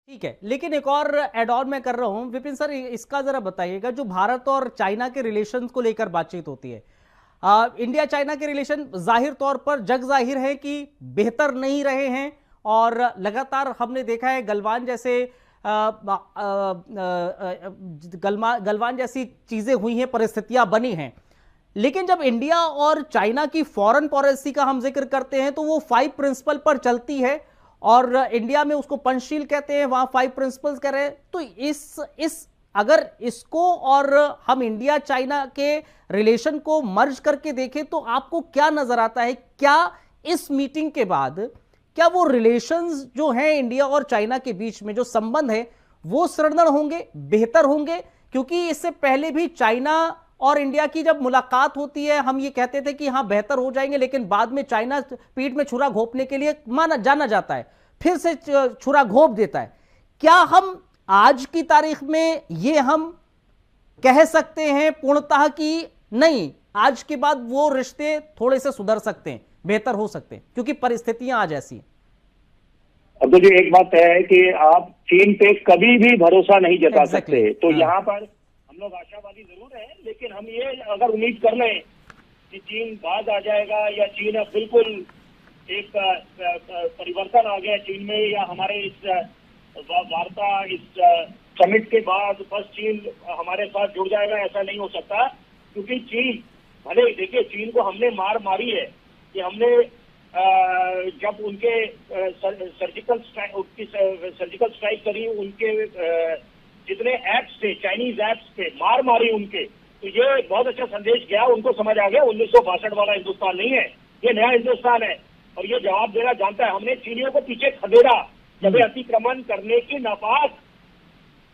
ठीक है, लेकिन एक और एड ऑन मैं कर रहा हूं विपिन सर, इसका जरा बताइएगा, जो भारत और चाइना के रिलेशंस को लेकर बातचीत होती है, इंडिया चाइना के रिलेशन जाहिर तौर पर जग जाहिर है कि बेहतर नहीं रहे हैं, और लगातार हमने देखा है गलवान जैसे गलवान जैसी चीजें हुई हैं, परिस्थितियां बनी हैं। लेकिन जब इंडिया और चाइना की फॉरेन पॉलिसी का हम जिक्र करते हैं तो वो 5 प्रिंसिपल पर चलती है, और इंडिया में उसको पंचशील कहते हैं, वहां 5 प्रिंसिपल्स कह रहे हैं। तो इस अगर इसको और हम इंडिया चाइना के रिलेशन को मर्ज करके देखें तो आपको क्या नजर आता है? क्या इस मीटिंग के बाद क्या वो रिलेशंस जो हैं इंडिया और चाइना के बीच में जो संबंध है वो सुदृढ़ होंगे, बेहतर होंगे? क्योंकि इससे पहले भी चाइना और इंडिया की जब मुलाकात होती है हम ये कहते थे कि हाँ बेहतर हो जाएंगे, लेकिन बाद में चाइना पीठ में छुरा घोंपने के लिए जाना जाता है, फिर से छुरा घोंप देता है। क्या हम आज की तारीख में ये हम कह सकते हैं पूर्णतः कि नहीं, आज के बाद वो रिश्ते थोड़े से सुधर सकते हैं, बेहतर हो सकते हैं, क्योंकि परिस्थितियां आज ऐसी हैं? अब तो जो एक बात है कि आप चीन पे कभी भी भरोसा नहीं जता सकते, तो यहाँ पर हम लोग आशावादी जरूर हैं, लेकिन हम ये अगर उम्मीद कर लें कि चीन बाज आ जाएगा या चीन अब बिल्कुल एक परिवर्तन आ गया चीन में, या हमारे इस वार्ता इस समिट के बाद बस चीन हमारे साथ जुड़ जाएगा, ऐसा नहीं हो सकता। क्योंकि चीन, भले देखिए चीन को हमने मार मारी है कि हमने जब उनके सर्जिकल स्ट्राइक करी, उनके जितने एप्स थे चाइनीज एप्स पे मार मारी उनके, तो ये बहुत अच्छा संदेश गया, उनको समझ आ गया 1962 वाला हिंदुस्तान नहीं है, ये नया हिंदुस्तान है, और ये जवाब देना जानता है। हमने चीनियों को पीछे खदेड़ा जब अतिक्रमण करने की नापाक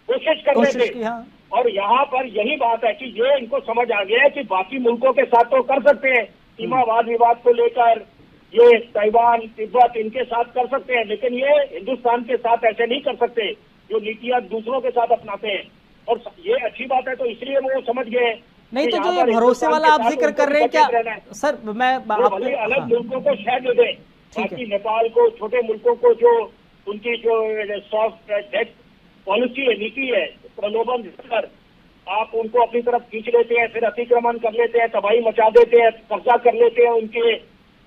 कोशिश कर रहे थे, और यहाँ पर यही बात है कि ये इनको समझ आ गया है कि बाकी मुल्कों के साथ तो कर सकते हैं, सीमावाद विवाद को लेकर ये ताइवान तिब्बत इनके साथ कर सकते हैं, लेकिन ये हिंदुस्तान के साथ ऐसे नहीं कर सकते जो नीतियां दूसरों के साथ अपनाते हैं। और ये अच्छी बात है, तो इसलिए वो समझ गए। नहीं तो जो ये भरोसे वाला आप जिक्र कर रहे हैं, क्या सर मैं अलग मुल्कों को शह दे दें, बाकी नेपाल को, छोटे मुल्कों को जो उनकी जो सॉफ्ट डेट पॉलिसी है, नीति है, प्रलोभन देकर आप उनको अपनी तरफ खींच लेते हैं, फिर अतिक्रमण कर लेते हैं, तबाही मचा देते हैं, कब्जा कर लेते हैं उनके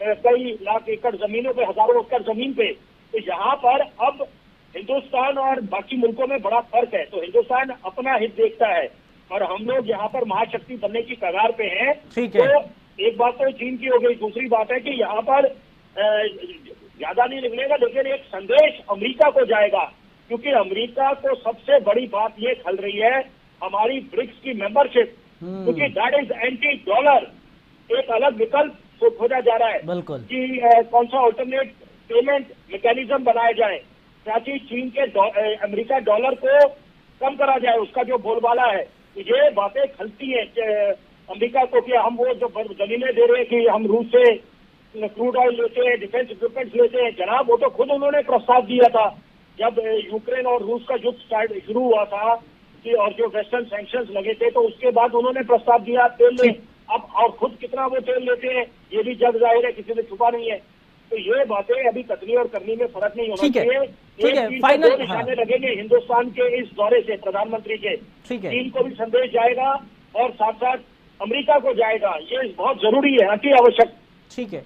कई लाख एकड़ जमीनों पे, हजारों एकड़ जमीन पे। तो यहाँ पर अब हिंदुस्तान और बाकी मुल्कों में बड़ा फर्क है। तो हिंदुस्तान अपना हित देखता है और हम लोग यहाँ पर महाशक्ति बनने की कगार पे हैं। तो एक बात तो चीन की हो गई, दूसरी बात है कि यहाँ पर ज्यादा नहीं निकलेगा, लेकिन एक संदेश अमेरिका को जाएगा, क्योंकि अमेरिका को सबसे बड़ी बात ये खल रही है हमारी ब्रिक्स की मेंबरशिप, क्योंकि दैट इज एंटी डॉलर। एक अलग विकल्प खोजा जा रहा है कि कौन सा अल्टरनेट पेमेंट मैकेनिज्म बनाया जाए ताकि चीन के अमेरिका डॉलर को कम करा जाए, उसका जो बोलबाला है। तो ये बातें खलती है अमेरिका को कि हम वो जो दलीलें दे रहे हैं कि हम रूस से क्रूड ऑयल लेते हैं, डिफेंस इक्विपमेंट लेते हैं। जनाब वो तो खुद उन्होंने प्रस्ताव दिया था जब यूक्रेन और रूस का युद्ध शुरू हुआ था कि, और जो वेस्टर्न सैंक्शंस लगे थे, तो उसके बाद उन्होंने प्रस्ताव दिया तेल ले। अब और खुद कितना वो तेल लेते हैं ये भी जग जाहिर है, किसी ने छुपा नहीं है। तो ये बातें अभी कथनी और करनी में फर्क नहीं होना चाहिए। फाइनल निशाने लगेंगे हिंदुस्तान के इस दौरे से, प्रधानमंत्री के। चीन को भी संदेश जाएगा और साथ साथ अमेरिका को जाएगा, ये बहुत जरूरी है, अति आवश्यक। ठीक है।